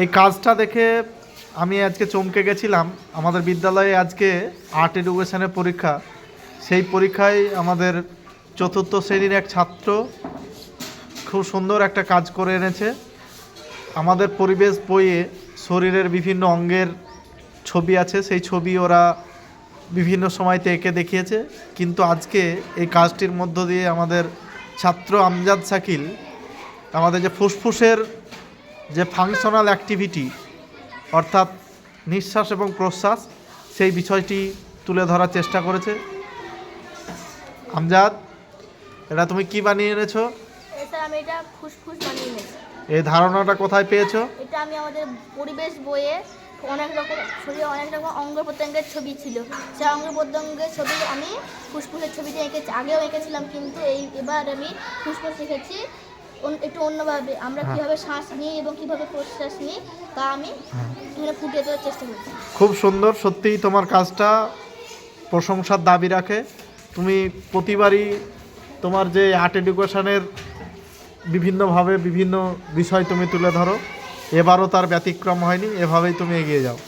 এই কাজটা দেখে আমি আজকে চমকে গেছিলাম। আমাদের বিদ্যালয়ে আজকে আর্ট এডুকেশনের পরীক্ষা। সেই পরীক্ষায় আমাদের চতুর্থ শ্রেণীর এক ছাত্র খুব সুন্দর একটা কাজ করে এনেছে। আমাদের পরিবেশ বইয়ে শরীরের বিভিন্ন অঙ্গের ছবি আছে, সেই ছবি ওরা বিভিন্ন সময়তে এঁকে দেখিয়েছে। কিন্তু আজকে এই কাজটির মধ্য দিয়ে আমাদের ছাত্র আমজাদ শাকিল আমাদের যে ফুসফুসের যে ফাংশনাল অ্যাক্টিভিটি, অর্থাৎ নিঃশ্বাস এবং প্রশ্বাস, সেই বিষয়টি তুলে ধরার চেষ্টা করেছে। আমজাদ, এটা তুমি কি বানিয়ে এনেছো? স্যার, আমি এটা ফুসফুস বানিয়ে এনেছি। এই ধারণাটা কোথায় পেয়েছো? এটা আমি আমাদের পরিবেশ বইয়ে অনেক রকম শরীরে অনেক রকম অঙ্গ প্রত্যঙ্গের ছবি ছিল। সেই অঙ্গ প্রত্যঙ্গের ছবি আমি ফুসফুসের ছবিতে এঁকেছি। আগেও এঁকেছিলাম, কিন্তু এবার আমি ফুসফুস এঁকেছি একটু অন্যভাবে। আমরা কীভাবে শ্বাস নিই এবং কীভাবে প্রশ্বাস নিই তা আমি ফুটিয়ে তোলার চেষ্টা করছি। খুব সুন্দর, সত্যিই তোমার কাজটা প্রশংসার দাবি রাখে। তুমি প্রতিবারই তোমার যে আর্ট এডুকেশনের বিভিন্নভাবে বিভিন্ন বিষয় তুমি তুলে ধরো, এবারও তার ব্যতিক্রম হয়নি। এভাবেই তুমি এগিয়ে যাও।